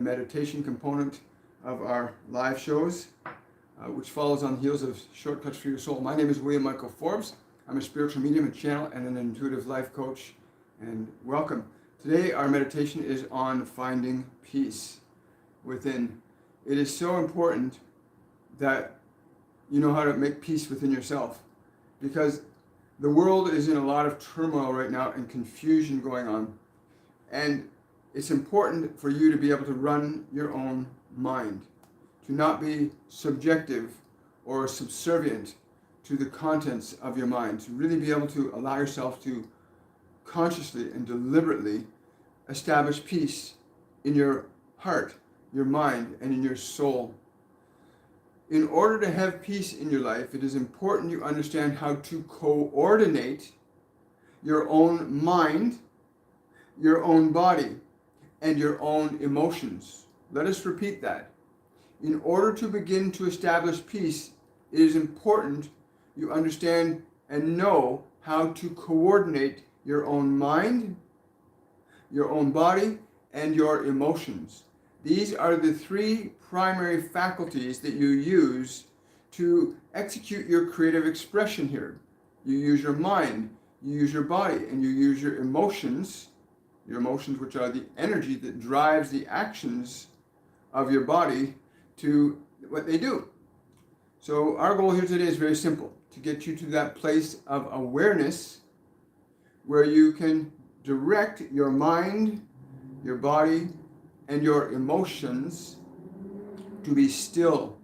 meditation component of our live shows, which follows on the heels of Shortcuts for Your Soul. My name is William Michael Forbes. I'm a spiritual medium and channel and an intuitive life coach. And welcome. Today our meditation is on finding peace within. It is so important that you know how to make peace within yourself, because the world is in a lot of turmoil right now and confusion going on. And it's important for you to be able to run your own mind, to not be subjective or subservient to the contents of your mind, to really be able to allow yourself to consciously and deliberately establish peace in your heart, your mind, and in your soul. In order to have peace in your life, it is important you understand how to coordinate your own mind, your own body, and your own emotions. Let us repeat that. In order to begin to establish peace, it is important you understand and know how to coordinate your own mind, your own body, and your emotions. These are the three primary faculties that you use to execute your creative expression here. You use your mind, you use your body, and you use your emotions, which are the energy that drives the actions of your body to what they do. So our goal here today is very simple, to get you to that place of awareness where you can direct your mind, your body, and your emotions to be still,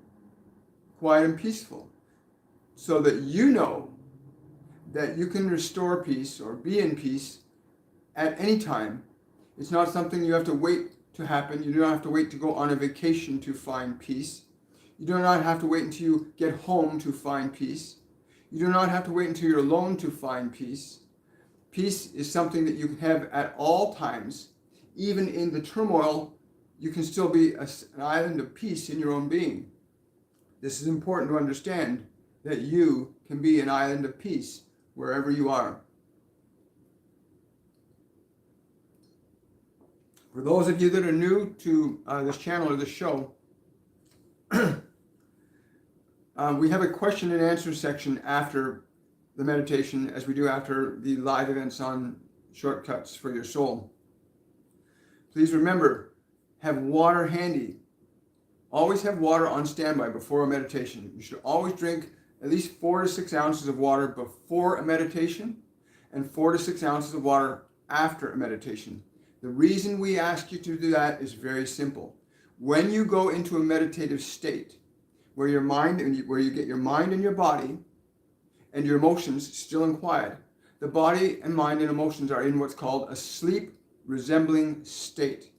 quiet, and peaceful, so that you know that you can restore peace or be in peace at any time. It's not something you have to wait to happen. You don't have to wait to go on a vacation to find peace. You do not have to wait until you get home to find peace. You do not have to wait until you're alone to find peace. Peace is something that you can have at all times. Even in the turmoil, you can still be an island of peace in your own being. This is important to understand, that you can be an island of peace wherever you are. For those of you that are new to this channel or this show, we have a question and answer section after the meditation, as we do after the live events on Shortcuts for Your Soul. Please remember, have water handy. Always have water on standby before a meditation. You should always drink at least 4 to 6 ounces of water before a meditation and 4 to 6 ounces of water after a meditation. The reason we ask you to do that is very simple. When you go into a meditative state where where you get your mind and your body and your emotions still and quiet, the body and mind and emotions are in what's called a sleep resembling state.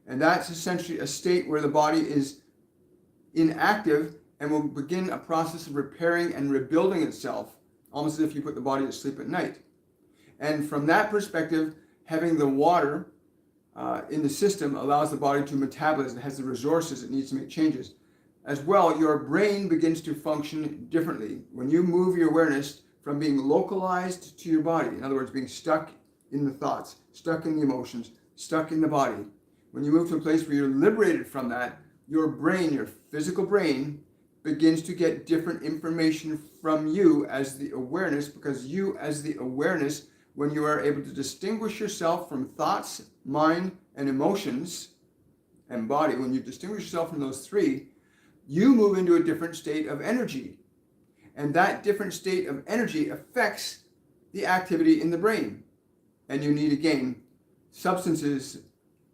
And that's essentially a state where the body is inactive and will begin a process of repairing and rebuilding itself, almost as if you put the body to sleep at night. And from that perspective, having the water in the system allows the body to metabolize. It has the resources it needs to make changes. As well, your brain begins to function differently. When you move your awareness from being localized to your body, in other words, being stuck in the thoughts, stuck in the emotions, stuck in the body, when you move to a place where you're liberated from that, your brain, your physical brain, begins to get different information from you as the awareness, because you as the awareness, when you are able to distinguish yourself from thoughts, mind, and emotions, and body, when you distinguish yourself from those three, you move into a different state of energy. And that different state of energy affects the activity in the brain. And you need, again, substances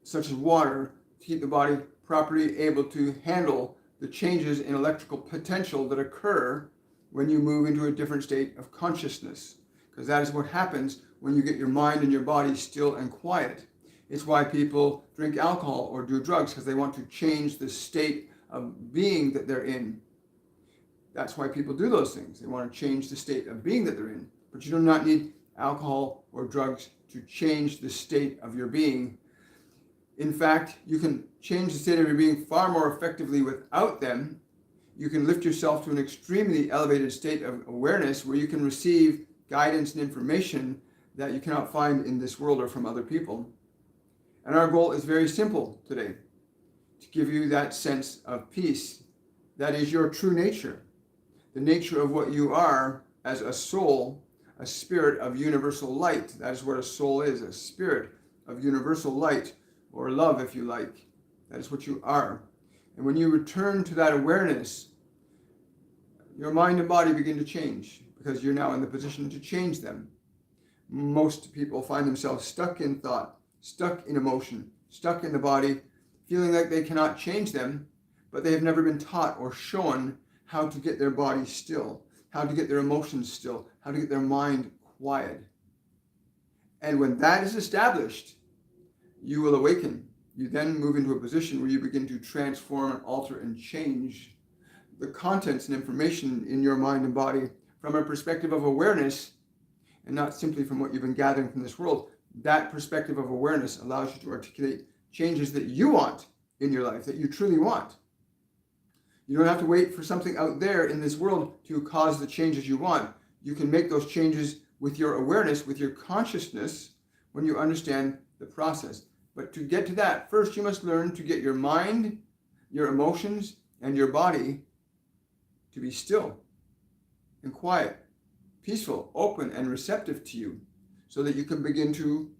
such as water to keep the body properly able to handle the changes in electrical potential that occur when you move into a different state of consciousness. Because that is what happens when you get your mind and your body still and quiet. It's why people drink alcohol or do drugs, because they want to change the state of being that they're in. That's why people do those things. They want to change the state of being that they're in. But you do not need alcohol or drugs to change the state of your being. In fact, you can change the state of your being far more effectively without them. You can lift yourself to an extremely elevated state of awareness where you can receive guidance and information that you cannot find in this world or from other people. And our goal is very simple today, to give you that sense of peace. That is your true nature, the nature of what you are as a soul, a spirit of universal light. That is what a soul is, a spirit of universal light, or love if you like. That is what you are. And when you return to that awareness, your mind and body begin to change, because you're now in the position to change them. Most people find themselves stuck in thought, stuck in emotion, stuck in the body, feeling like they cannot change them, but they have never been taught or shown how to get their body still, how to get their emotions still, how to get their mind quiet. And when that is established, you will awaken. You then move into a position where you begin to transform and alter and change the contents and information in your mind and body from a perspective of awareness, and not simply from what you've been gathering from this world. That perspective of awareness allows you to articulate changes that you want in your life, that you truly want. You don't have to wait for something out there in this world to cause the changes you want. You can make those changes with your awareness, with your consciousness, when you understand the process. But to get to that, first you must learn to get your mind, your emotions, and your body to be still and quiet, peaceful, open, and receptive to you, so that you can begin to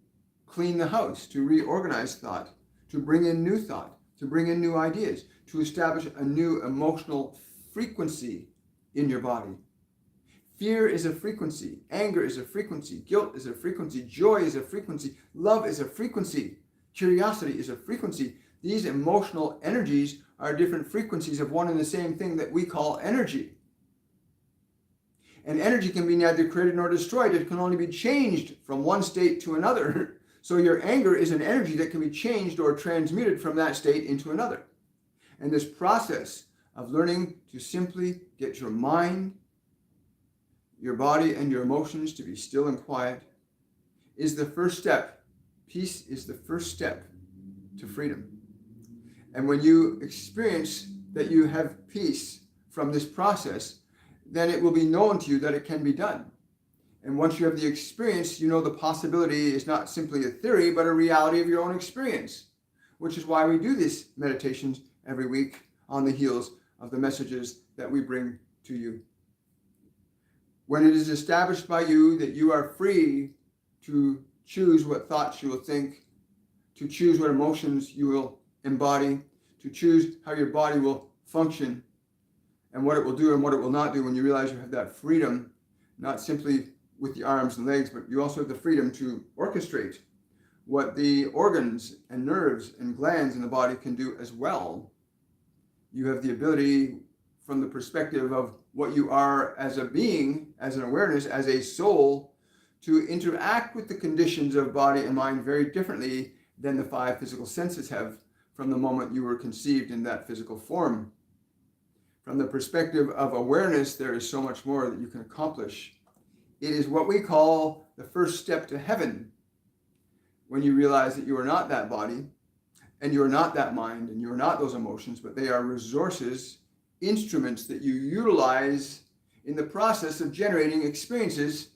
clean the house, to reorganize thought, to bring in new thought, to bring in new ideas, to establish a new emotional frequency in your body. Fear is a frequency, anger is a frequency, guilt is a frequency, joy is a frequency, love is a frequency, curiosity is a frequency. These emotional energies are different frequencies of one and the same thing that we call energy. And energy can be neither created nor destroyed. It can only be changed from one state to another. So your anger is an energy that can be changed or transmuted from that state into another. And this process of learning to simply get your mind, your body, and your emotions to be still and quiet is the first step. Peace is the first step to freedom. And when you experience that you have peace from this process, then it will be known to you that it can be done. And once you have the experience, you know the possibility is not simply a theory, but a reality of your own experience, which is why we do these meditations every week on the heels of the messages that we bring to you. When it is established by you that you are free to choose what thoughts you will think, to choose what emotions you will embody, to choose how your body will function, and what it will do and what it will not do, when you realize you have that freedom, not simply with the arms and legs, but you also have the freedom to orchestrate what the organs and nerves and glands in the body can do as well. You have the ability, from the perspective of what you are as a being, as an awareness, as a soul, to interact with the conditions of body and mind very differently than the five physical senses have from the moment you were conceived in that physical form. From the perspective of awareness, there is so much more that you can accomplish. It is what we call the first step to heaven, when you realize that you are not that body, and you are not that mind, and you are not those emotions, but they are resources, instruments that you utilize in the process of generating experiences,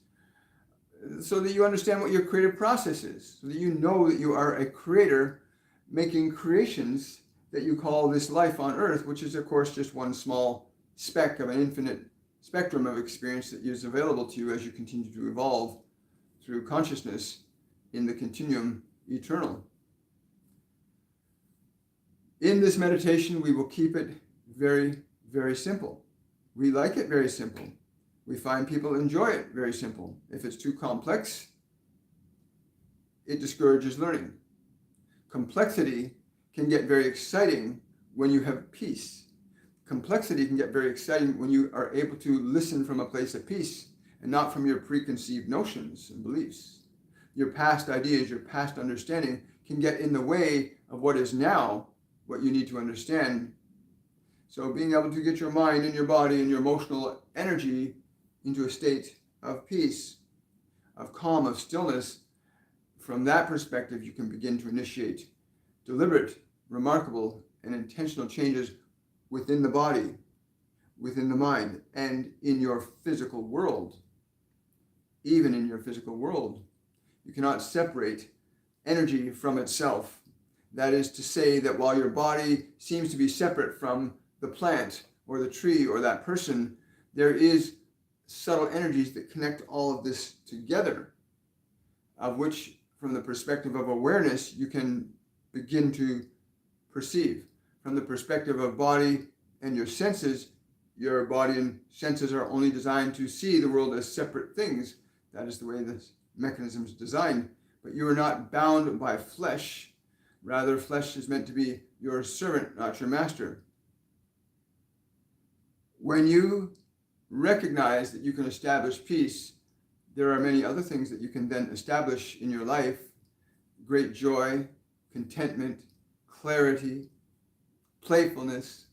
so that you understand what your creative process is, so that you know that you are a creator making creations that you call this life on earth, which is of course just one small speck of an infinite spectrum of experience that is available to you as you continue to evolve through consciousness in the continuum eternal. In this meditation, we will keep it very, very simple. We like it very simple. We find people enjoy it very simple. If it's too complex, it discourages learning. Complexity can get very exciting when you have peace. Complexity can get very exciting when you are able to listen from a place of peace and not from your preconceived notions and beliefs. Your past ideas, your past understanding can get in the way of what is now, what you need to understand. So being able to get your mind and your body and your emotional energy into a state of peace, of calm, of stillness, from that perspective, you can begin to initiate deliberate, remarkable, and intentional changes within the body, within the mind, and in your physical world. Even in your physical world, you cannot separate energy from itself. That is to say that while your body seems to be separate from the plant or the tree or that person, there is subtle energies that connect all of this together, of which, from the perspective of awareness, you can begin to perceive. From the perspective of body and your body and senses are only designed to see the world as separate things. That is the way this mechanism is designed. But you are not bound by flesh. Rather, flesh is meant to be your servant, not your master. When you recognize that you can establish peace, there are many other things that you can then establish in your life. Great joy, contentment, clarity, playfulness,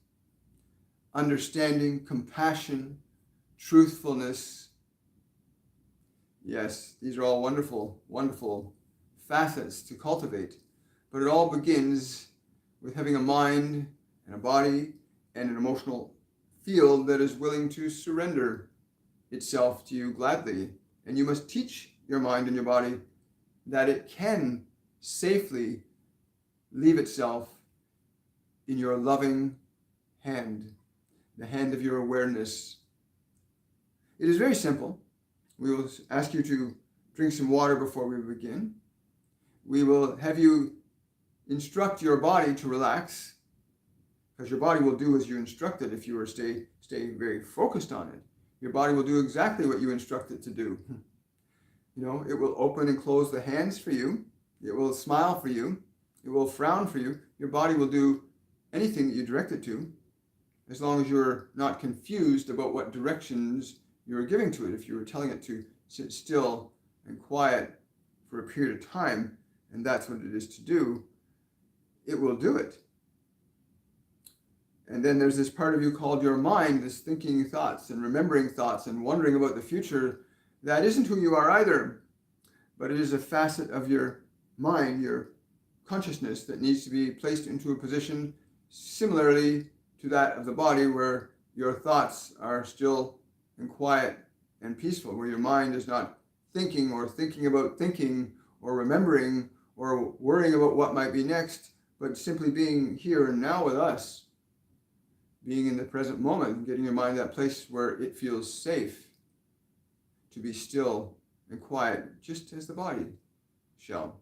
understanding, compassion, truthfulness. Yes, these are all wonderful, wonderful facets to cultivate. But it all begins with having a mind and a body and an emotional field that is willing to surrender itself to you gladly. And you must teach your mind and your body that it can safely leave itself in your loving hand, the hand of your awareness. It is very simple. We will ask you to drink some water before we begin. We will have you instruct your body to relax, because your body will do as you instruct it if you were to stay very focused on it. Your body will do exactly what you instruct it to do. It will open and close the hands for you. It will smile for you. It will frown for you. Your body will do anything that you direct it to, as long as you're not confused about what directions you're giving to it. If you were telling it to sit still and quiet for a period of time, and that's what it is to do, it will do it. And then there's this part of you called your mind, this thinking thoughts and remembering thoughts and wondering about the future. That isn't who you are either, but it is a facet of your mind, your consciousness, that needs to be placed into a position similarly to that of the body, where your thoughts are still and quiet and peaceful, where your mind is not thinking or thinking about thinking or remembering or worrying about what might be next, but simply being here and now with us, being in the present moment, getting your mind that place where it feels safe to be still and quiet, just as the body shall.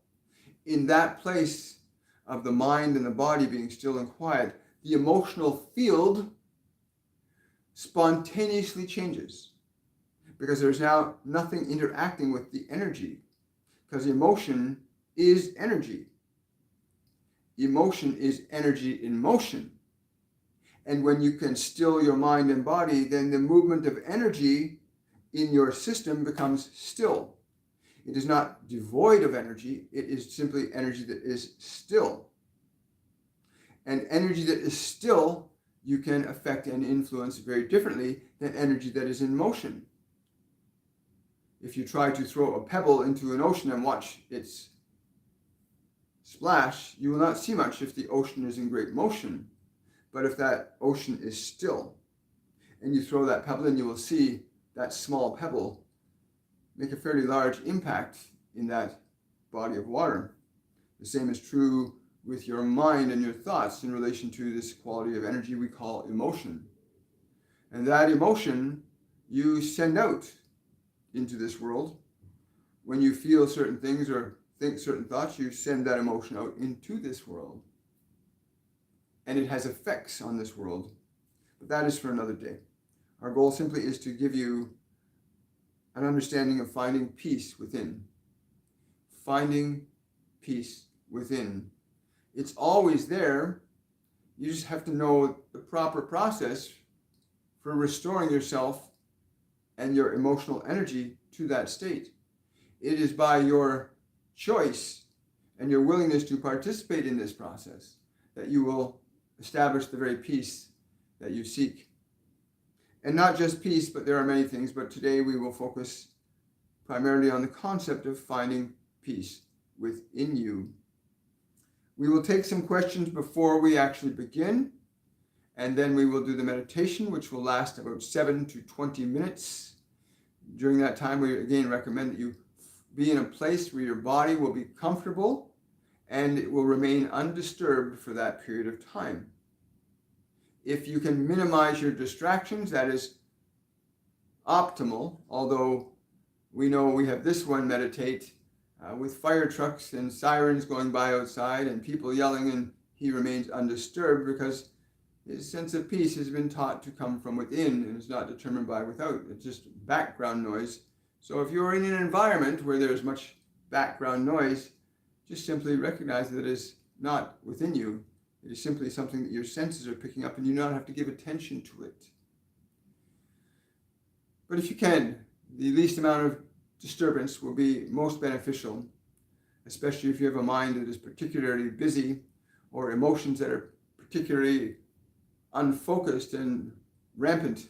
In that place of the mind and the body being still and quiet, the emotional field spontaneously changes, because there's now nothing interacting with the energy, because emotion is energy. Emotion is energy in motion. And when you can still your mind and body, then the movement of energy in your system becomes still. It is not devoid of energy. It is simply energy that is still. And energy that is still, you can affect and influence very differently than energy that is in motion. If you try to throw a pebble into an ocean and watch its splash, you will not see much if the ocean is in great motion. But if that ocean is still, and you throw that pebble in, you will see that small pebble make a fairly large impact in that body of water. The same is true with your mind and your thoughts in relation to this quality of energy we call emotion. And that emotion you send out into this world. When you feel certain things or think certain thoughts, you send that emotion out into this world. And it has effects on this world. But that is for another day. Our goal simply is to give you an understanding of finding peace within. Finding peace within. It's always there. You just have to know the proper process for restoring yourself and your emotional energy to that state. It is by your choice and your willingness to participate in this process that you will establish the very peace that you seek. And not just peace, but there are many things, but today we will focus primarily on the concept of finding peace within you. We will take some questions before we actually begin, and then we will do the meditation, which will last about 7 to 20 minutes. During that time, we again recommend that you be in a place where your body will be comfortable and it will remain undisturbed for that period of time. If you can minimize your distractions, that is optimal, although we know we have this one meditate with fire trucks and sirens going by outside and people yelling, and he remains undisturbed because his sense of peace has been taught to come from within and is not determined by without. It's just background noise. So if you're in an environment where there's much background noise, just simply recognize that it is not within you. It is simply something that your senses are picking up, and you do not have to give attention to it. But if you can, the least amount of disturbance will be most beneficial, especially if you have a mind that is particularly busy or emotions that are particularly unfocused and rampant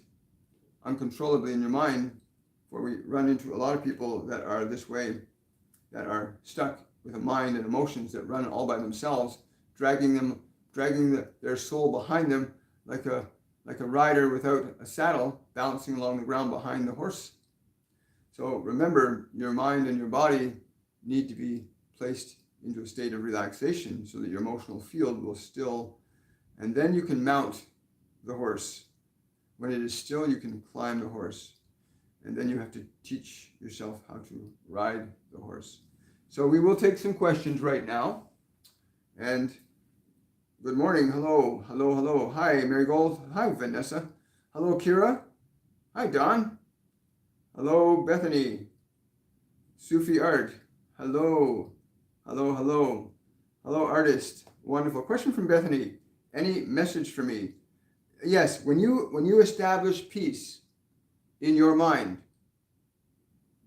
uncontrollably in your mind, where we run into a lot of people that are this way, that are stuck with a mind and emotions that run all by themselves, dragging their soul behind them like a rider without a saddle, bouncing along the ground behind the horse. So remember, your mind and your body need to be placed into a state of relaxation so that your emotional field will still, and then you can mount the horse. When it is still, you can climb the horse, and then you have to teach yourself how to ride the horse. So we will take some questions right now. And good morning. Hello. Hello. Hello. Hi, Marigold. Hi, Vanessa. Hello, Kira. Hi, Don. Hello, Bethany. Sufi Art. Hello. Hello. Hello. Hello, artist. Wonderful. Question from Bethany. Any message for me? Yes. When you establish peace in your mind,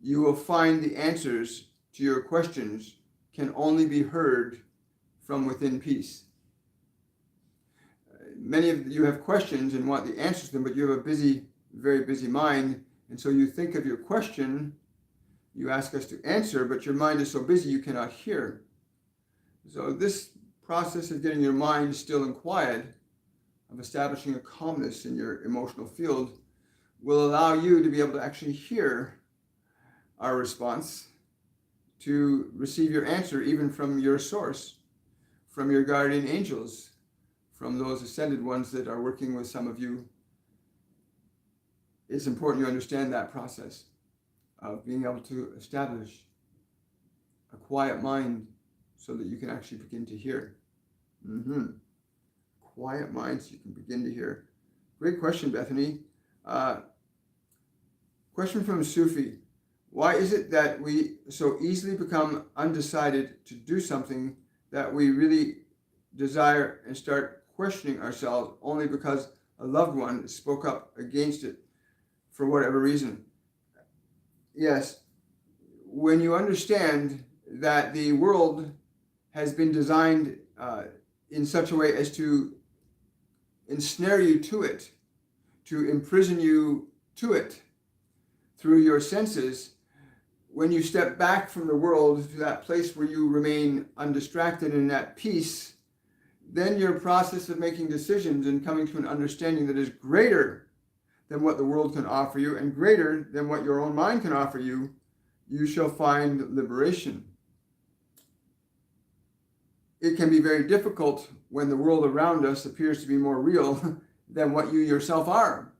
you will find the answers to your questions can only be heard from within peace. Many of you have questions and want the answers to them, but you have a busy, very busy mind, and so you think of your question, you ask us to answer, but your mind is so busy you cannot hear. So this process of getting your mind still and quiet, of establishing a calmness in your emotional field, will allow you to be able to actually hear our response, to receive your answer even from your source, from your guardian angels, from those ascended ones that are working with some of you. It's important you understand that process of being able to establish a quiet mind so that you can actually begin to hear. Quiet mind so you can begin to hear. Great question, Bethany. Question from Sufi. Why is it that we so easily become undecided to do something that we really desire and start questioning ourselves only because a loved one spoke up against it for whatever reason? Yes, when you understand that the world has been designed in such a way as to ensnare you to it, to imprison you to it through your senses, when you step back from the world to that place where you remain undistracted and at peace, then your process of making decisions and coming to an understanding that is greater than what the world can offer you and greater than what your own mind can offer you, you shall find liberation. It can be very difficult when the world around us appears to be more real than what you yourself are.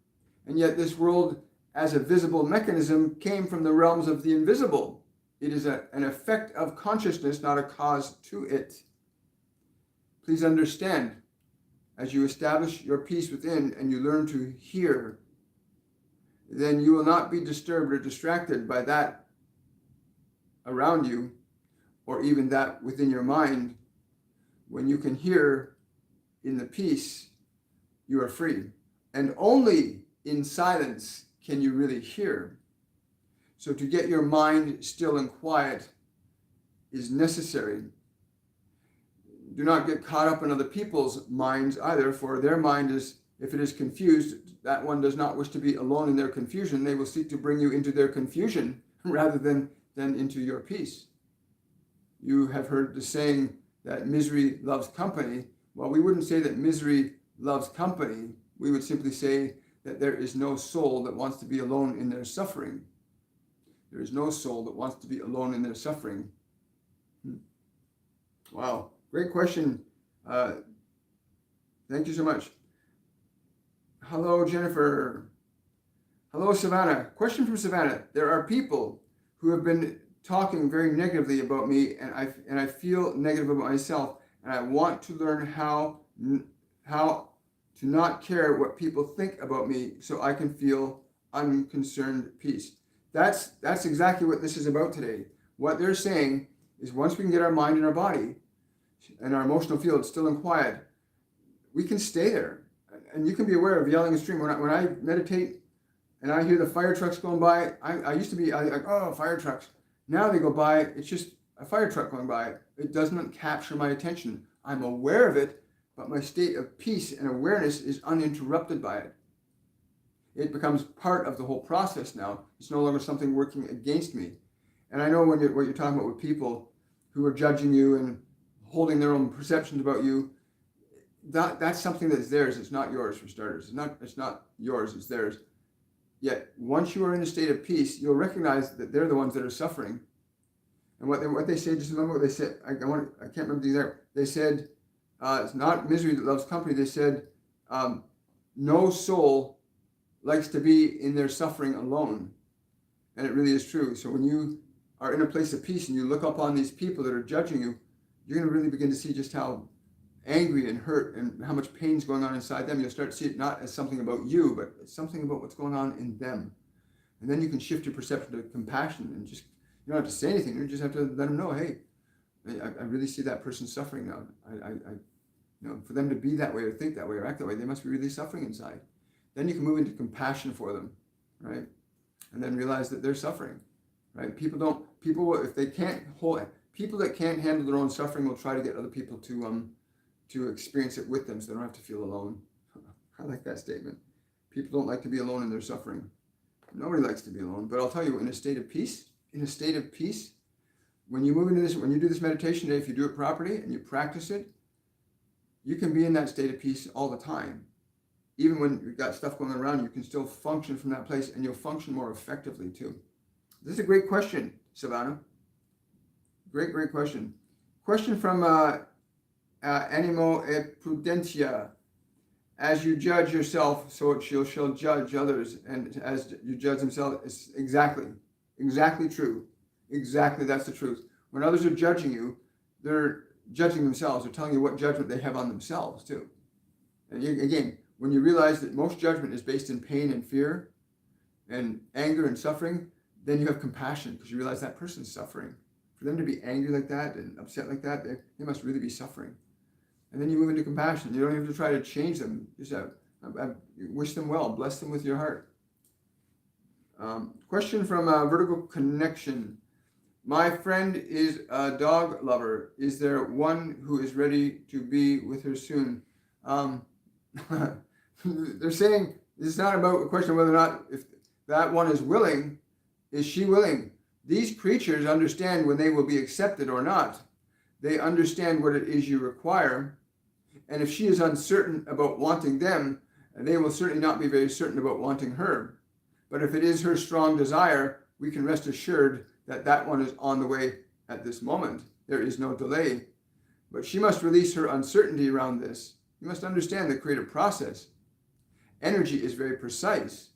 And yet this world, as a visible mechanism, came from the realms of the invisible. It is an effect of consciousness, not a cause to it. Please understand, as you establish your peace within and you learn to hear, then you will not be disturbed or distracted by that around you, or even that within your mind. When you can hear in the peace, you are free. And only in silence can you really hear. So to get your mind still and quiet is necessary. Do not get caught up in other people's minds either, for their mind is, if it is confused, that one does not wish to be alone in their confusion. They will seek to bring you into their confusion rather than into your peace. You have heard the saying that misery loves company. Well, we wouldn't say that misery loves company. We would simply say that there is no soul that wants to be alone in their suffering. There is no soul that wants to be alone in their suffering. Wow, great question. Thank you so much. Hello, Jennifer. Hello, Savannah. Question from Savannah. There are people who have been talking very negatively about me, and I feel negative about myself, and I want to learn how to not care what people think about me, so I can feel unconcerned peace. That's exactly what this is about today. What they're saying is once we can get our mind and our body and our emotional field still and quiet, we can stay there. And you can be aware of yelling and screaming. When I meditate and I hear the fire trucks going by, I used to be like, oh, fire trucks. Now they go by, it's just a fire truck going by. It doesn't capture my attention. I'm aware of it, but my state of peace and awareness is uninterrupted by it. It becomes part of the whole process now. It's no longer something working against me. And I know what you're talking about with people who are judging you and holding their own perceptions about you. That's something that's theirs. It's not yours, for starters. It's not yours, it's theirs. Yet once you are in a state of peace, you'll recognize that they're the ones that are suffering. And what they say, just remember what they said. I can't remember the exact. They said, it's not misery that loves company. They said, no soul likes to be in their suffering alone. And it really is true. So when you are in a place of peace and you look upon these people that are judging you, you're going to really begin to see just how angry and hurt and how much pain's going on inside them. You'll start to see it not as something about you, but it's something about what's going on in them. And then you can shift your perception to compassion and just, you don't have to say anything. You just have to let them know, hey, I really see that person suffering now. For them to be that way or think that way or act that way, they must be really suffering inside. Then you can move into compassion for them, right? And then realize that they're suffering, right? People that can't handle their own suffering will try to get other people to experience it with them so they don't have to feel alone. I like that statement. People don't like to be alone in their suffering. Nobody likes to be alone. But I'll tell you, in a state of peace, when you move into this, when you do this meditation today, if you do it properly and you practice it, you can be in that state of peace all the time. Even when you've got stuff going around, you can still function from that place, and you'll function more effectively too. This is a great question, Savannah. Great question. Question from Animo e Prudentia. As you judge yourself, so you shall judge others, and as you judge themselves, it's exactly true. Exactly, that's the truth. When others are judging you, they're judging themselves. They're telling you what judgment they have on themselves too. And again, when you realize that most judgment is based in pain and fear and anger and suffering, then you have compassion because you realize that person's suffering. For them to be angry like that and upset like that, they must really be suffering. And then you move into compassion. You don't have to try to change them. Just wish them well. Bless them with your heart. Question from Vertical Connection. My friend is a dog lover. Is there one who is ready to be with her soon? They're saying it's not about a question of whether or not if that one is willing. Is she willing? These creatures understand when they will be accepted or not. They understand what it is you require. And if she is uncertain about wanting them, they will certainly not be very certain about wanting her. But if it is her strong desire, we can rest assured that that one is on the way at this moment. There is no delay. But she must release her uncertainty around this. You must understand the creative process. Energy is very precise.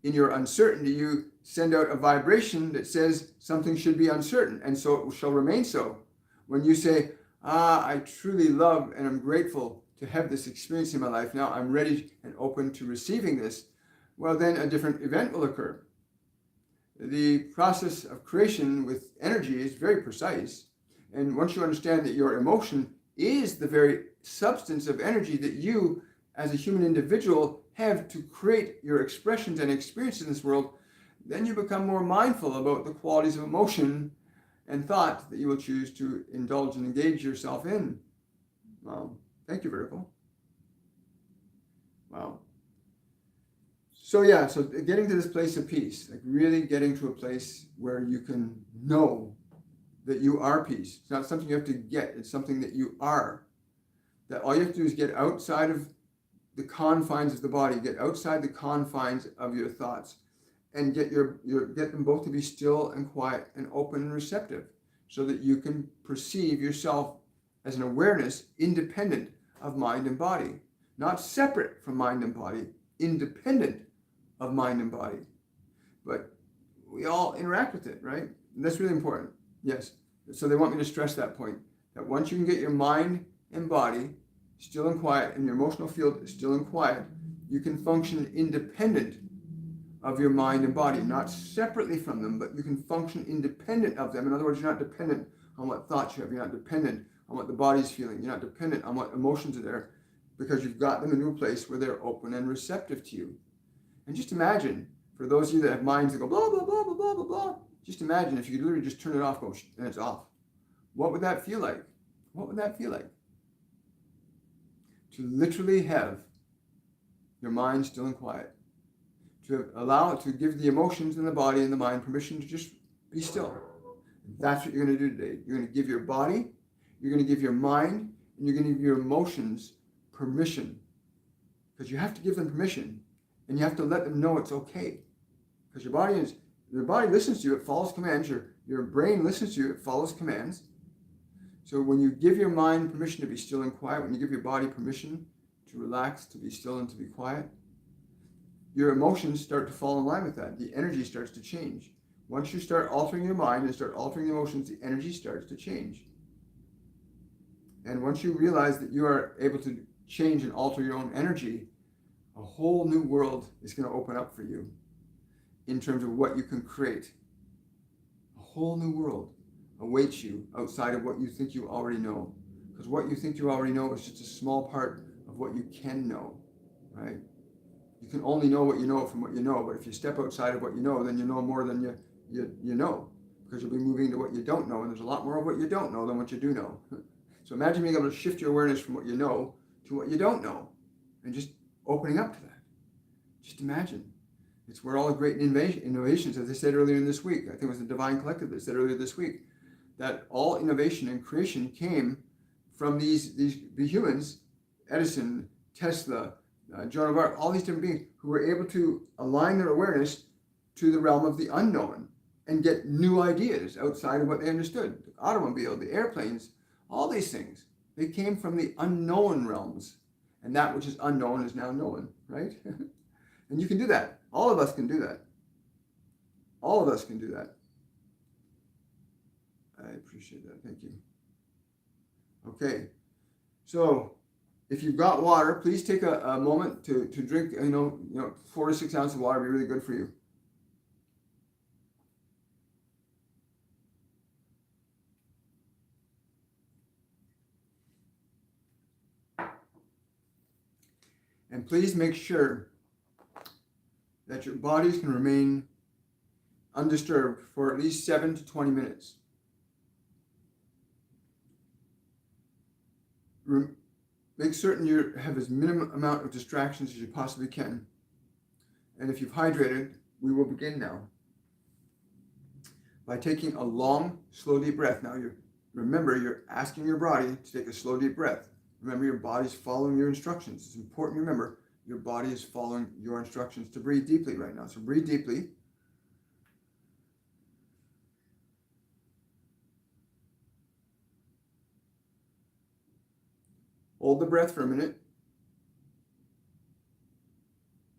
In your uncertainty, you send out a vibration that says something should be uncertain, and so it shall remain so. When you say, I truly love and I'm grateful to have this experience in my life, now I'm ready and open to receiving this, well, then a different event will occur. The process of creation with energy is very precise, and once you understand that your emotion is the very substance of energy that you, as a human individual, have to create your expressions and experiences in this world, then you become more mindful about the qualities of emotion and thought that you will choose to indulge and engage yourself in. Wow. Thank you, Vertical. Wow. So getting to this place of peace, like really getting to a place where you can know that you are peace. It's not something you have to get, it's something that you are. That all you have to do is get outside of the confines of the body, get outside the confines of your thoughts, and get them both to be still and quiet and open and receptive, so that you can perceive yourself as an awareness independent of mind and body, not separate from mind and body, independent of mind and body. But we all interact with it, right? And that's really important. Yes. So they want me to stress that point, that once you can get your mind and body still and quiet, and your emotional field is still and quiet, you can function independent of your mind and body, not separately from them, but you can function independent of them. In other words, you're not dependent on what thoughts you have. You're not dependent on what the body's feeling. You're not dependent on what emotions are there, because you've got them into a place where they're open and receptive to you. And just imagine, for those of you that have minds that go blah, blah, blah, blah, blah, blah, blah, just imagine if you could literally just turn it off, go, and it's off. What would that feel like? What would that feel like? To literally have your mind still and quiet. To allow it to give the emotions in the body and the mind permission to just be still. That's what you're going to do today. You're going to give your body, you're going to give your mind, and you're going to give your emotions permission. Because you have to give them permission, and you have to let them know it's okay. Because your body listens to you, it follows commands. Your brain listens to you, it follows commands. So when you give your mind permission to be still and quiet, when you give your body permission to relax, to be still and to be quiet, your emotions start to fall in line with that. The energy starts to change. Once you start altering your mind and start altering emotions, the energy starts to change. And once you realize that you are able to change and alter your own energy, a whole new world is going to open up for you in terms of what you can create. A whole new world awaits you outside of what you think you already know. Because what you think you already know is just a small part of what you can know, right? You can only know what you know from what you know, but if you step outside of what you know, then you know more than you know, because you'll be moving to what you don't know, and there's a lot more of what you don't know than what you do know. So imagine being able to shift your awareness from what you know to what you don't know, and just opening up to that. Just imagine. It's where all the great innovations, as I said earlier in this week, I think it was the Divine Collective that said earlier this week, that all innovation and creation came from these humans, Edison, Tesla, Joan of Arc, all these different beings who were able to align their awareness to the realm of the unknown and get new ideas outside of what they understood. The automobile, the airplanes, all these things, they came from the unknown realms. And that which is unknown is now known, right? And you can do that. All of us can do that. All of us can do that. I appreciate that. Thank you. Okay. So if you've got water, please take a moment to drink, 4 to 6 ounces of water would be really good for you. And please make sure that your bodies can remain undisturbed for at least 7 to 20 minutes. Make certain you have as minimum amount of distractions as you possibly can. And if you've hydrated, we will begin now by taking a long, slow, deep breath. Now, remember, you're asking your body to take a slow, deep breath. Remember, your body's following your instructions. It's important to remember your body is following your instructions to breathe deeply right now. So breathe deeply. Hold the breath for a minute.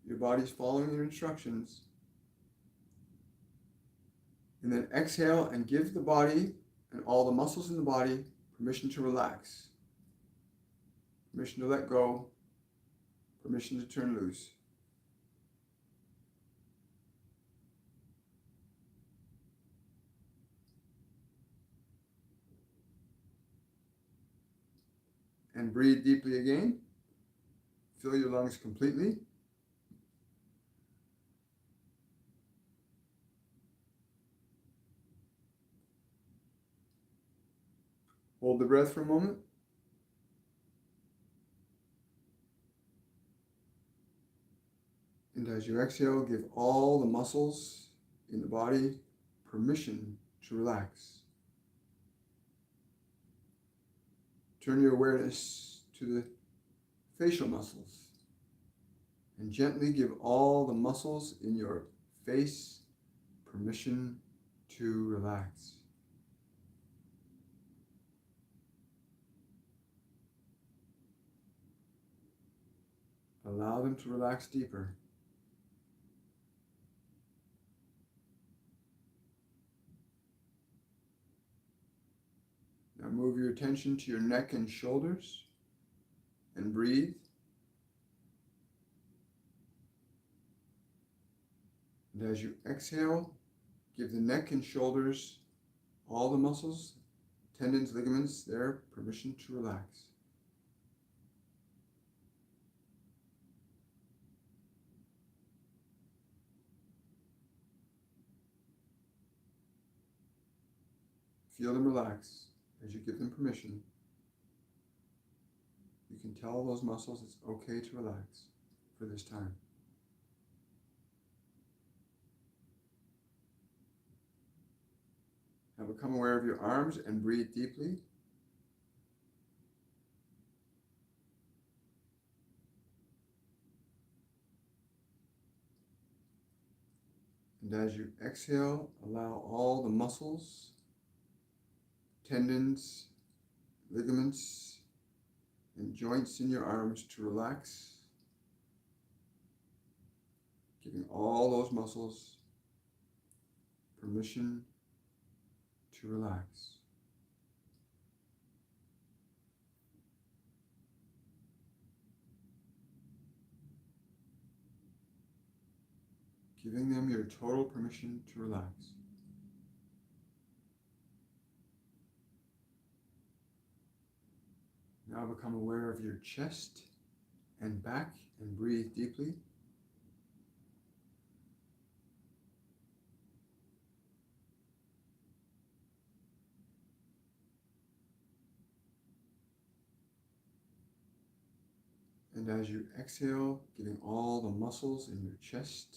Your body's following your instructions. And then exhale and give the body and all the muscles in the body permission to relax. Permission to let go. Permission to turn loose. And breathe deeply again. Fill your lungs completely. Hold the breath for a moment. And as you exhale, give all the muscles in the body permission to relax. Turn your awareness to the facial muscles and gently give all the muscles in your face permission to relax. allow them to relax deeper. Now move your attention to your neck and shoulders and breathe. And as you exhale, give the neck and shoulders, all the muscles, tendons, ligaments there, permission to relax. Feel them relax as you give them permission. You can tell those muscles it's okay to relax for this time. Now become aware of your arms and breathe deeply. And as you exhale, allow all the muscles, tendons, ligaments, and joints in your arms to relax, giving all those muscles permission to relax. Giving them your total permission to relax. Now become aware of your chest and back and breathe deeply. And as you exhale, giving all the muscles in your chest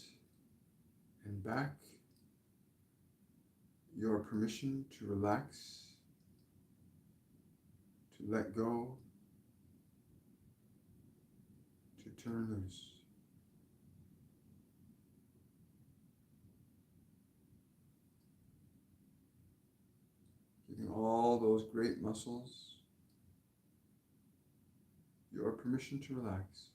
and back your permission to relax, to let go, to turn loose. Giving all those great muscles your permission to relax.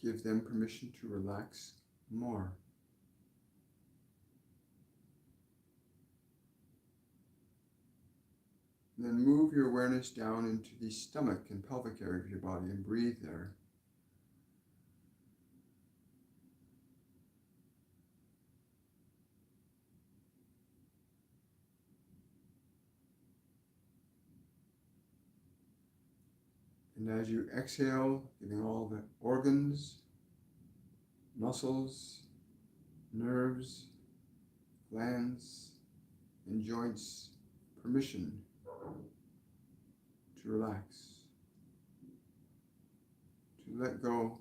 Give them permission to relax more. Then move your awareness down into the stomach and pelvic area of your body and breathe there. And as you exhale, giving all the organs, muscles, nerves, glands, and joints permission to relax, to let go,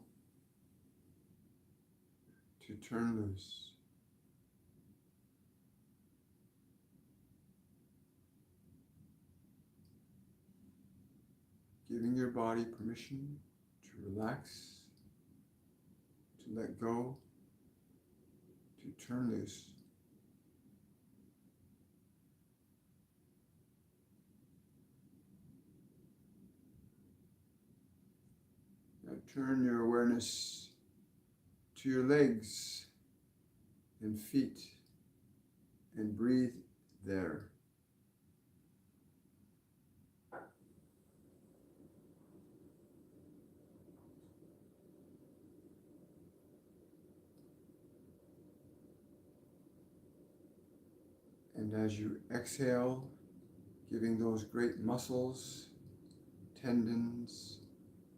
to turn loose. Giving your body permission to relax, to let go, to turn loose. Now turn your awareness to your legs and feet and breathe there. And as you exhale, giving those great muscles, tendons,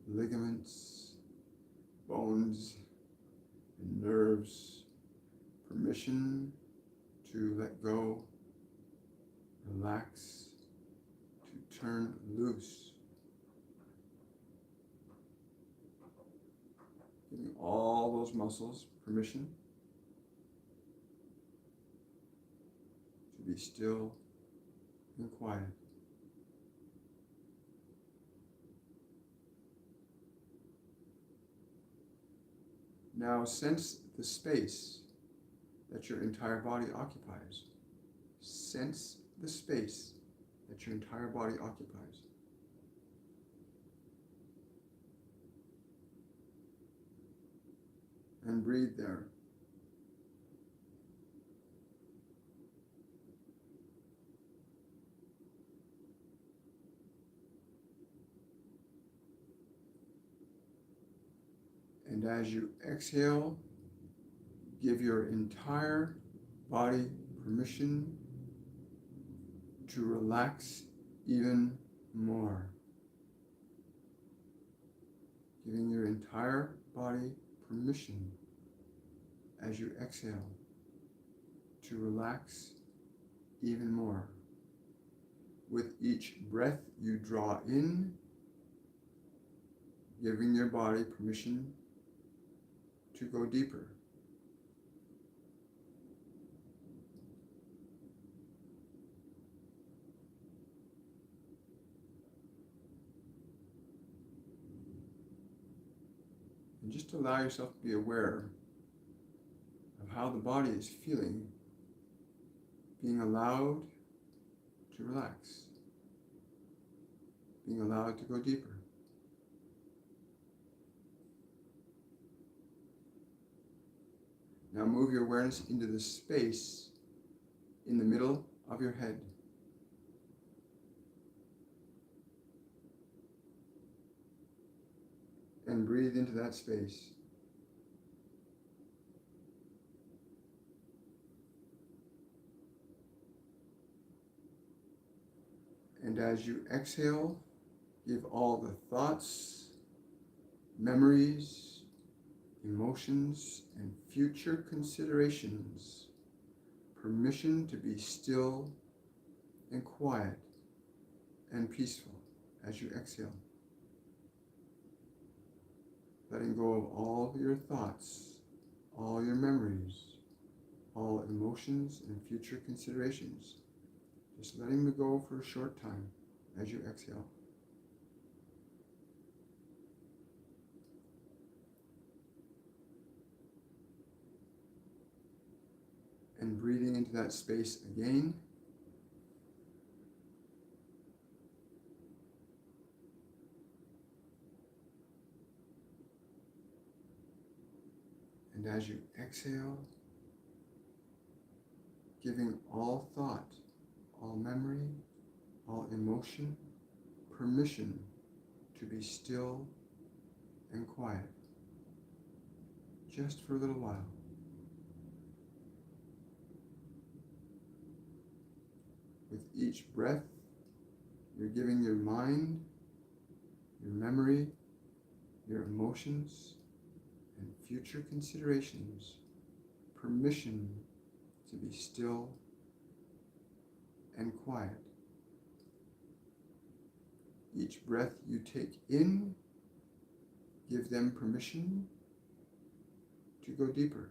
ligaments, bones, and nerves permission to let go, relax, to turn loose. Giving all those muscles permission to be still and quiet. Now sense the space that your entire body occupies. Sense the space that your entire body occupies. And breathe there. And as you exhale, give your entire body permission to relax even more. Giving your entire body permission as you exhale to relax even more. With each breath you draw in, giving your body permission to go deeper. And just allow yourself to be aware of how the body is feeling, being allowed to relax, being allowed to go deeper. Now move your awareness into the space in the middle of your head. And breathe into that space. And as you exhale, give all the thoughts, memories, emotions, and future considerations permission to be still and quiet and peaceful as you exhale. Letting go of all your thoughts, all your memories, all emotions and future considerations. Just letting them go for a short time as you exhale. And breathing into that space again. And as you exhale, giving all thought, all memory, all emotion, permission to be still and quiet, just for a little while. With each breath, you're giving your mind, your memory, your emotions, and future considerations permission to be still and quiet. Each breath you take in, give them permission to go deeper.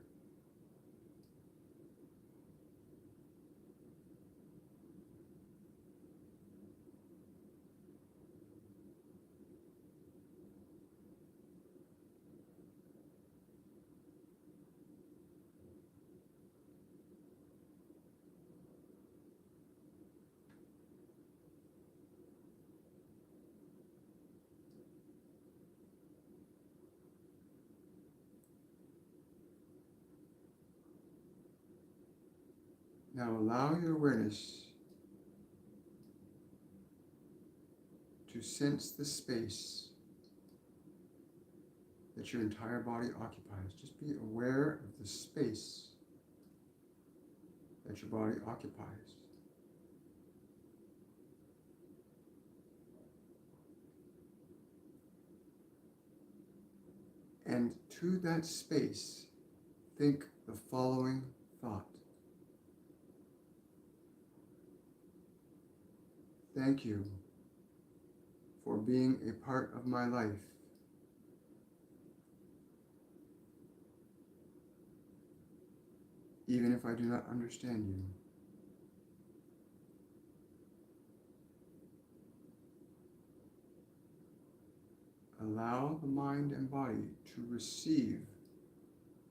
Now allow your awareness to sense the space that your entire body occupies. Just be aware of the space that your body occupies. And to that space, think the following thought. Thank you for being a part of my life. Even if I do not understand you. Allow the mind and body to receive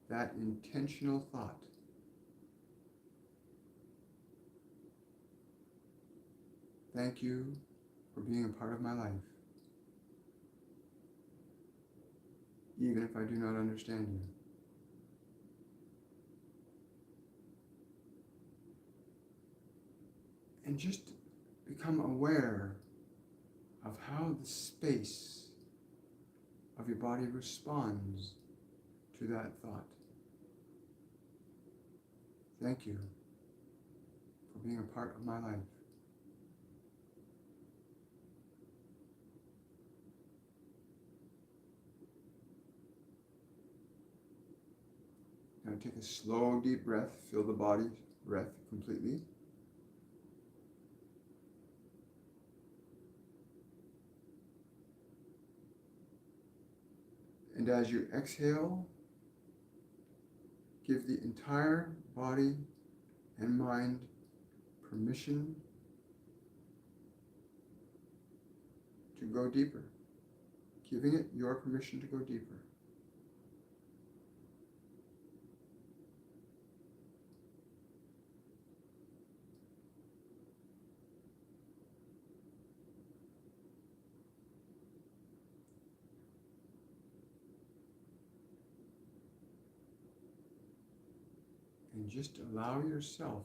that intentional thought. thank you for being a part of my life, even if I do not understand you. And just become aware of how the space of your body responds to that thought. Thank you for being a part of my life. Now take a slow, deep breath. Fill the body's breath completely. And as you exhale, give the entire body and mind permission to go deeper, giving it your permission to go deeper. And just allow yourself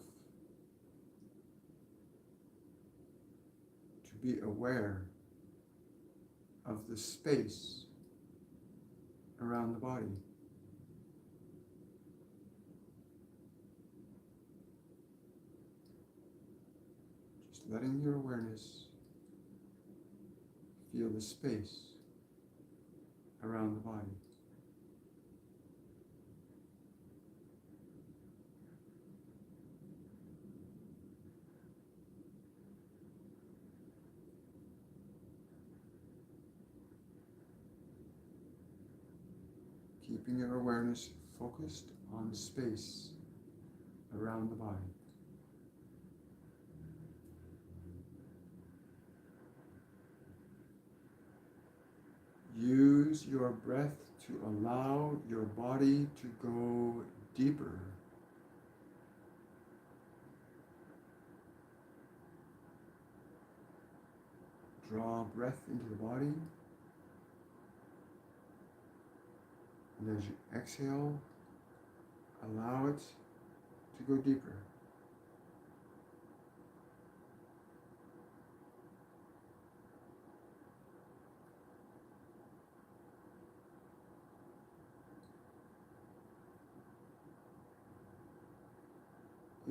to be aware of the space around the body. Just letting your awareness feel the space around the body. Keeping your awareness focused on space around the body. Use your breath to allow your body to go deeper. Draw breath into the body. And as you exhale, allow it to go deeper.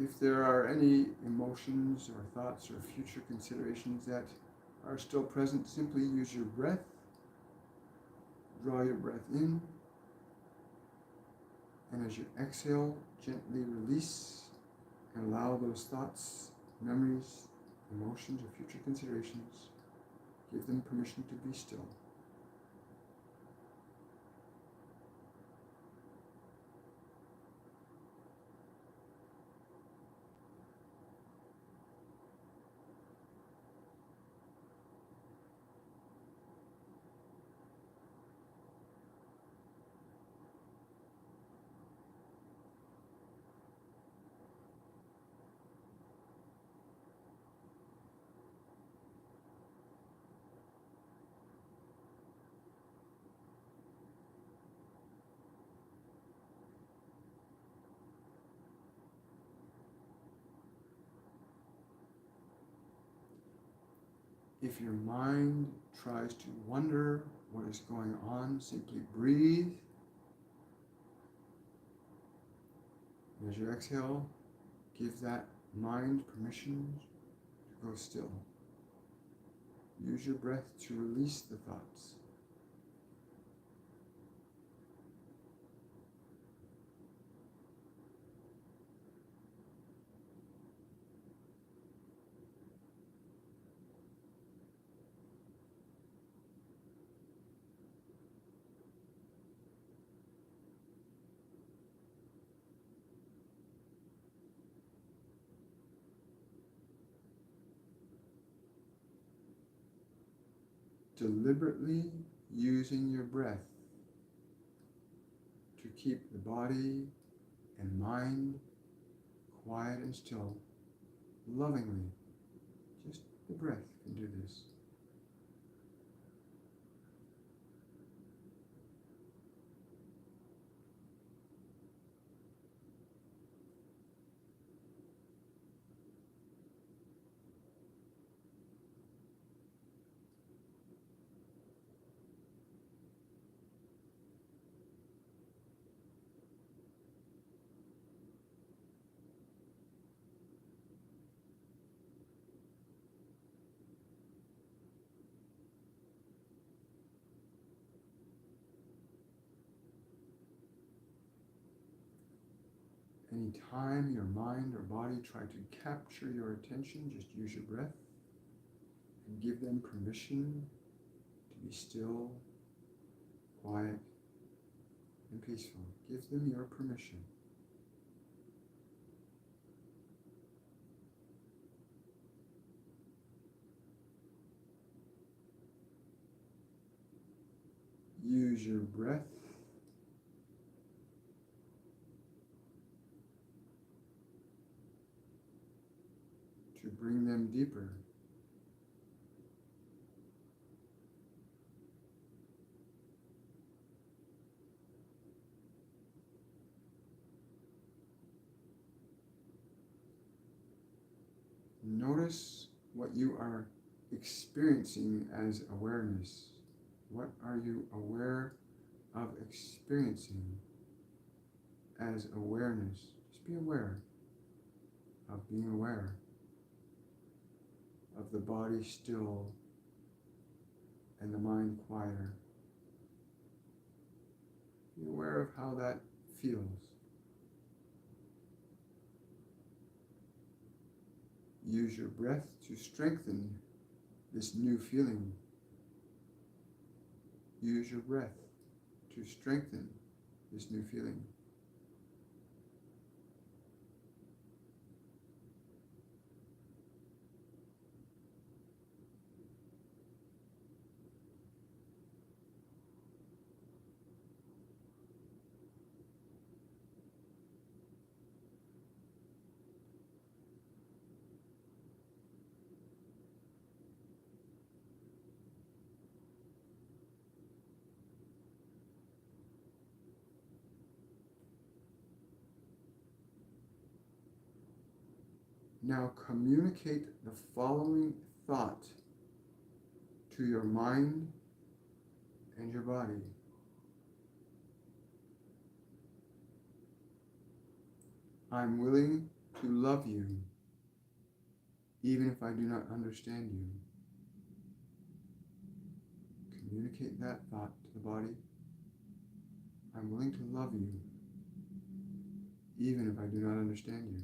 If there are any emotions or thoughts or future considerations that are still present, simply use your breath. Draw your breath in. And as you exhale, gently release and allow those thoughts, memories, emotions, or future considerations, give them permission to be still. If your mind tries to wonder what is going on, simply breathe. And as you exhale, give that mind permission to go still. Use your breath to release the thoughts. Deliberately using your breath to keep the body and mind quiet and still, lovingly, just The breath can do this. Anytime your mind or body try to capture your attention, just use your breath and give them permission to be still, quiet, and peaceful. Give them your permission. Use your breath to bring them deeper. Notice what you are experiencing as awareness. What are you aware of experiencing as awareness? Just be aware of being aware of the body still and the mind quieter. Be aware of how that feels. Use your breath to strengthen this new feeling. Use your breath to strengthen this new feeling. Now communicate the following thought to your mind and your body. I'm willing to love you, even if I do not understand you. Communicate that thought to the body. I'm willing to love you, even if I do not understand you.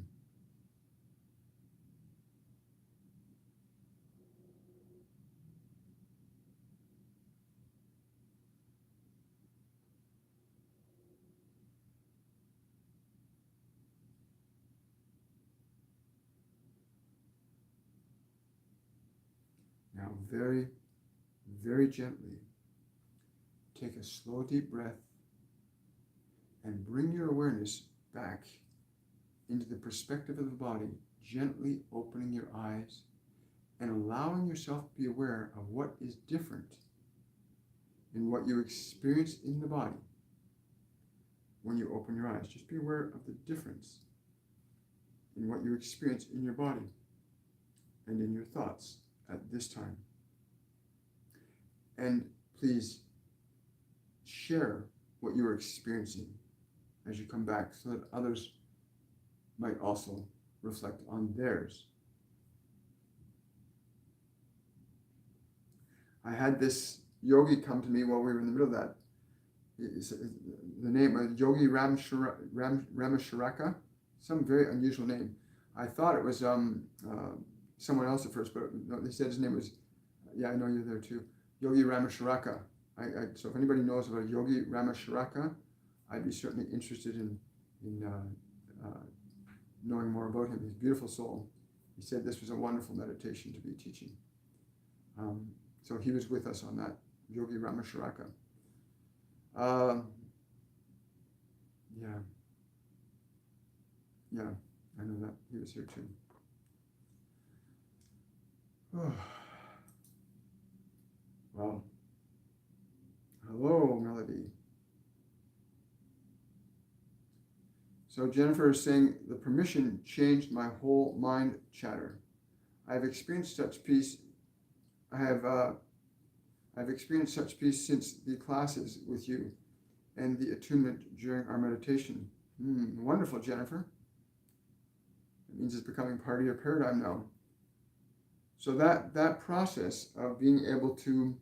Now very, very gently take a slow, deep breath and bring your awareness back into the perspective of the body, gently opening your eyes and allowing yourself to be aware of what is different in what you experience in the body when you open your eyes. Just be aware of the difference in what you experience in your body and in your thoughts at this time. And please share what you are experiencing as you come back so that others might also reflect on theirs. I had this yogi come to me while we were in the middle of that. The name of Yogi Ramacharaka, some very unusual name. I thought it was someone else at first, but no, they said his name was, yeah, I know you're there too, Yogi Ramacharaka. So if anybody knows about Yogi Ramacharaka, I'd be certainly interested in knowing more about him. He's a beautiful soul. He said this was a wonderful meditation to be teaching. So he was with us on that, Yogi Ramacharaka. Yeah, I know that. He was here too. Well, hello, Melody. So Jennifer is saying, the permission changed my whole mind chatter. I've experienced such peace. I've experienced such peace since the classes with you and the attunement during our meditation. Wonderful, Jennifer. It means it's becoming part of your paradigm now. So that process of being able to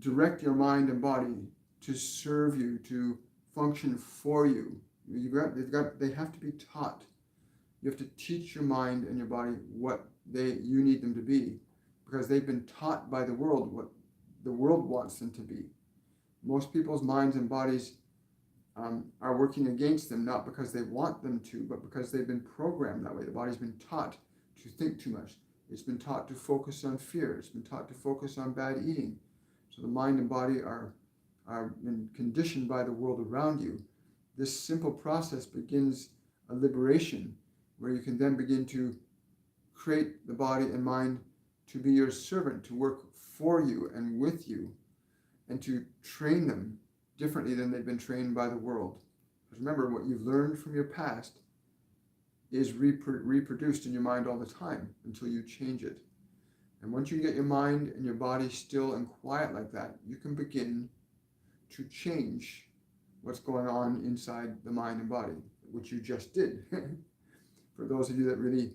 direct your mind and body to serve you, to function for you, they have to be taught. You have to teach your mind and your body what you need them to be, because they've been taught by the world what the world wants them to be. Most people's minds and bodies are working against them, not because they want them to, but because they've been programmed that way. The body's been taught to think too much. It's been taught to focus on fear. It's been taught to focus on bad eating. So the mind and body are been conditioned by the world around you. This simple process begins a liberation where you can then begin to create the body and mind to be your servant, to work for you and with you, and to train them differently than they've been trained by the world. Because remember, what you've learned from your past is reproduced in your mind all the time until you change it. And once you get your mind and your body still and quiet like that, you can begin to change what's going on inside the mind and body, which you just did. For those of you that really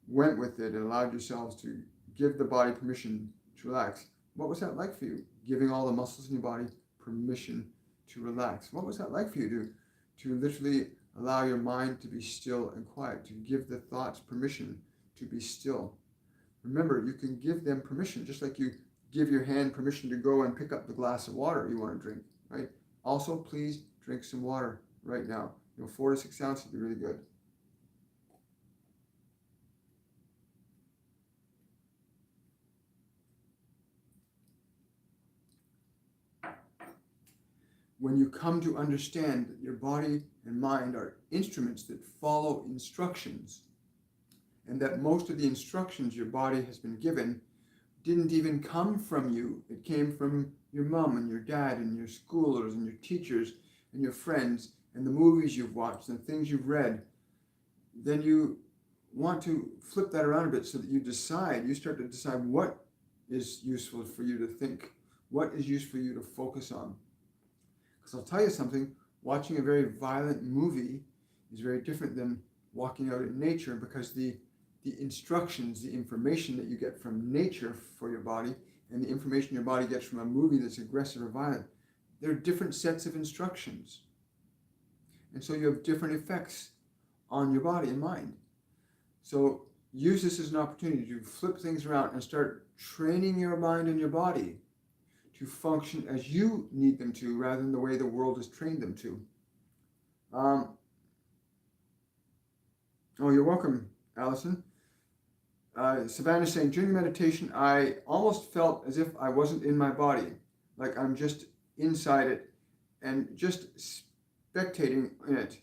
went with it and allowed yourselves to give the body permission to relax, what was that like for you? Giving all the muscles in your body permission to relax. What was that like for you to literally allow your mind to be still and quiet, to give the thoughts permission to be still? Remember, you can give them permission, just like you give your hand permission to go and pick up the glass of water you want to drink, right? Also, please drink some water right now. 4 to 6 ounces would be really good. When you come to understand that your body and mind are instruments that follow instructions, and that most of the instructions your body has been given didn't even come from you. It came from your mom and your dad and your schoolers and your teachers and your friends and the movies you've watched and things you've read. Then you want to flip that around a bit so that you start to decide what is useful for you to think, what is useful for you to focus on. Because I'll tell you something, watching a very violent movie is very different than walking out in nature, because the instructions, the information that you get from nature for your body and the information your body gets from a movie that's aggressive or violent, they're different sets of instructions. And so you have different effects on your body and mind. So use this as an opportunity to flip things around and start training your mind and your body to function as you need them to, rather than the way the world has trained them to. Oh, you're welcome, Allison. Savannah's saying, during meditation, I almost felt as if I wasn't in my body, like I'm just inside it and just spectating in it.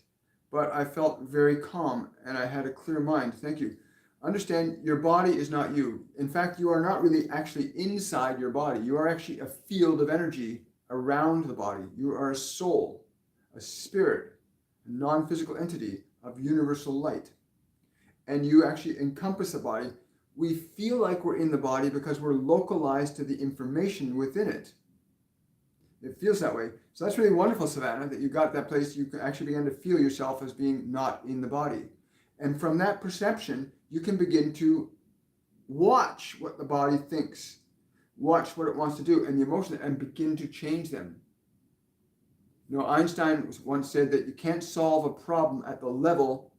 But I felt very calm and I had a clear mind. Thank you. Understand, your body is not you. In fact, you are not really actually inside your body. You are actually a field of energy around the body. You are a soul, a spirit, a non-physical entity of universal light. And you actually encompass the body. We feel like we're in the body because we're localized to the information within it. It feels that way. So that's really wonderful, Savannah, that you got that place. You can actually begin to feel yourself as being not in the body. And from that perception, you can begin to watch what the body thinks, watch what it wants to do, and the emotion, and begin to change them. Einstein once said that you can't solve a problem at the level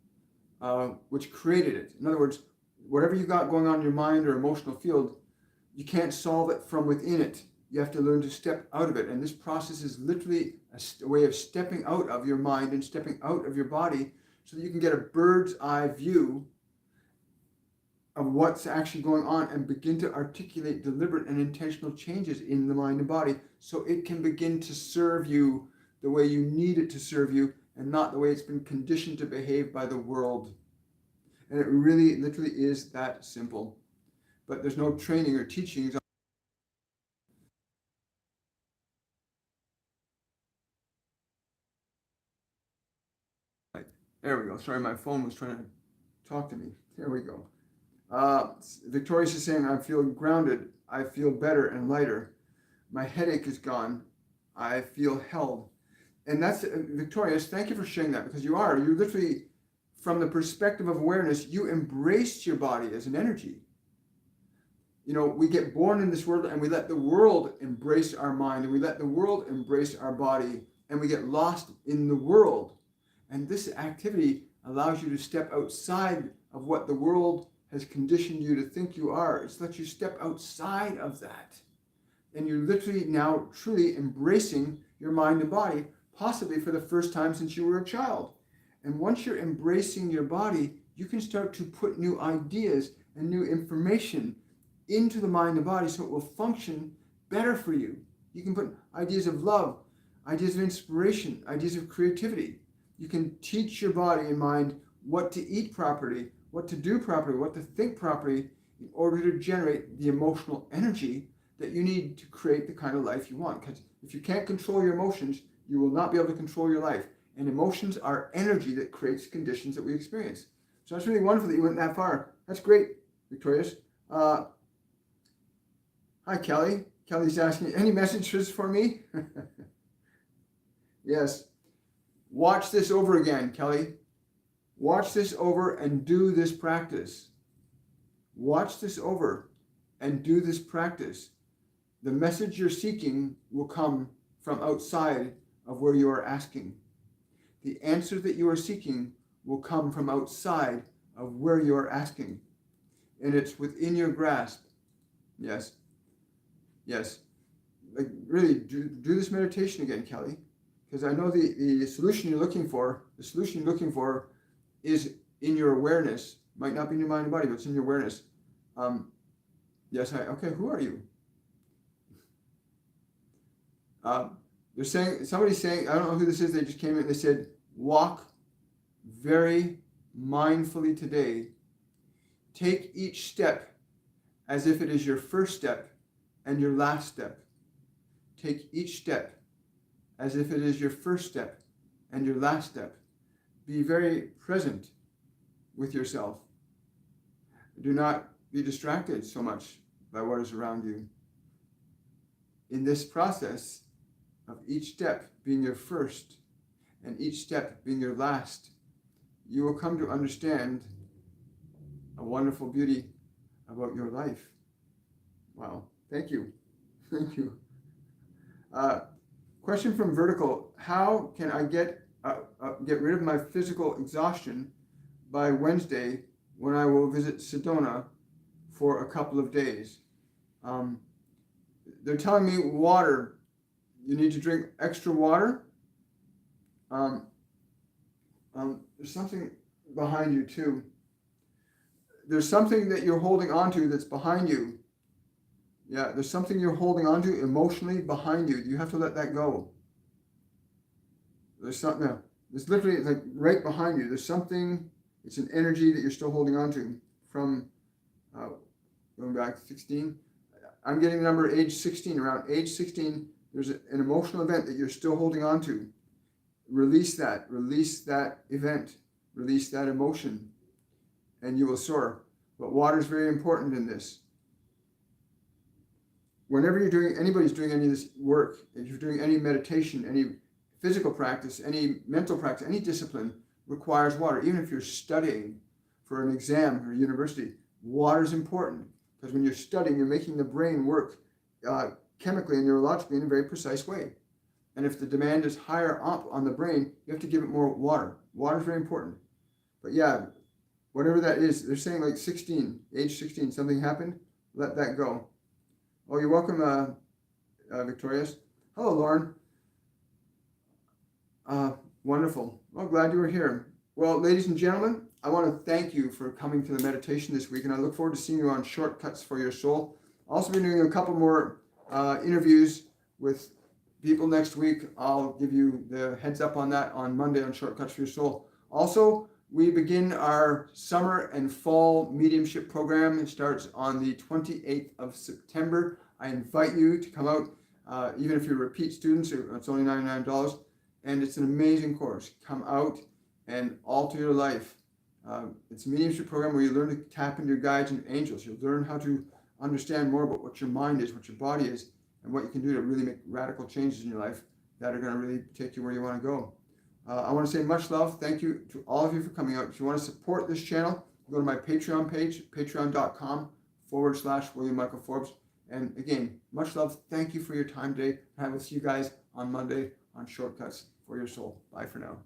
which created it. In other words, whatever you got going on in your mind or emotional field, you can't solve it from within it. You have to learn to step out of it. And this process is literally a way of stepping out of your mind and stepping out of your body so that you can get a bird's eye view of what's actually going on and begin to articulate deliberate and intentional changes in the mind and body so it can begin to serve you the way you need it to serve you and not the way it's been conditioned to behave by the world. And it really, literally is that simple. But there's no training or teachings. There we go. Sorry, my phone was trying to talk to me. There we go. Victorious is saying, I feel grounded. I feel better and lighter. My headache is gone. I feel held. And that's, Victorious, thank you for sharing that, because you're literally, from the perspective of awareness, you embraced your body as an energy. You know, we get born in this world and we let the world embrace our mind, and we let the world embrace our body, and we get lost in the world. And this activity allows you to step outside of what the world has conditioned you to think you are. It's let you step outside of that. And you're literally now truly embracing your mind and body, possibly for the first time since you were a child. And once you're embracing your body, you can start to put new ideas and new information into the mind and body so it will function better for you. You can put ideas of love, ideas of inspiration, ideas of creativity. You can teach your body and mind what to eat properly, what to do properly, what to think properly, in order to generate the emotional energy that you need to create the kind of life you want. Because if you can't control your emotions, you will not be able to control your life. And emotions are energy that creates conditions that we experience. So that's really wonderful that you went that far. That's great, Victorious. Hi, Kelly. Kelly's asking, any messages for me? Yes. Watch this over again, Kelly. Watch this over and do this practice. Watch this over and do this practice. The message you're seeking will come from outside of where you are asking. The answer that you are seeking will come from outside of where you are asking. And it's within your grasp. Yes. Yes. Like, really, do this meditation again, Kelly. Because I know the solution you're looking for, is in your awareness. Might not be in your mind and body, but it's in your awareness. Yes, okay, who are you? They're saying, somebody's saying, I don't know who this is, they just came in, they said, walk very mindfully today. Take each step as if it is your first step and your last step. Take each step as if it is your first step and your last step. Be very present with yourself. Do not be distracted so much by what is around you. In this process of each step being your first and each step being your last, you will come to understand a wonderful beauty about your life. Wow, thank you. Thank you. Question from Vertical: how can I get rid of my physical exhaustion by Wednesday when I will visit Sedona for a couple of days? They're telling me water. You need to drink extra water. There's something behind you too. There's something that you're holding on to that's behind you. Yeah, there's something you're holding on to emotionally behind you. You have to let that go. There's something, it's literally like right behind you. There's something, it's an energy that you're still holding on to from going back 16. I'm getting the number age 16. Around age 16, there's an emotional event that you're still holding on to. Release that event, release that emotion, and you will soar. But water is very important in this. Whenever you're doing, anybody's doing any of this work, if you're doing any meditation, any physical practice, any mental practice, any discipline requires water. Even if you're studying for an exam or university, water is important, because when you're studying, you're making the brain work chemically and neurologically in a very precise way. And if the demand is higher up on the brain, you have to give it more water. Water is very important. But yeah, whatever that is, they're saying like 16, age 16, something happened, let that go. Oh, you're welcome, Victorious. Hello, Lauren. Wonderful. Well, glad you were here. Well, ladies and gentlemen, I want to thank you for coming to the meditation this week, and I look forward to seeing you on Shortcuts for Your Soul. I'll also be doing a couple more interviews with people next week. I'll give you the heads up on that on Monday on Shortcuts for Your Soul. Also, We begin our summer and fall mediumship program. It starts on the 28th of September. I invite you to come out, even if you're repeat students, it's only $99, and it's an amazing course. Come out and alter your life. It's a mediumship program where you learn to tap into your guides and angels. You'll learn how to understand more about what your mind is, what your body is, and what you can do to really make radical changes in your life that are going to really take you where you want to go. I want to say much love. Thank you to all of you for coming out. If you want to support this channel, go to my Patreon page, patreon.com/William Michael Forbes. And again, much love. Thank you for your time today. I will see you guys on Monday on Shortcuts for Your Soul. Bye for now.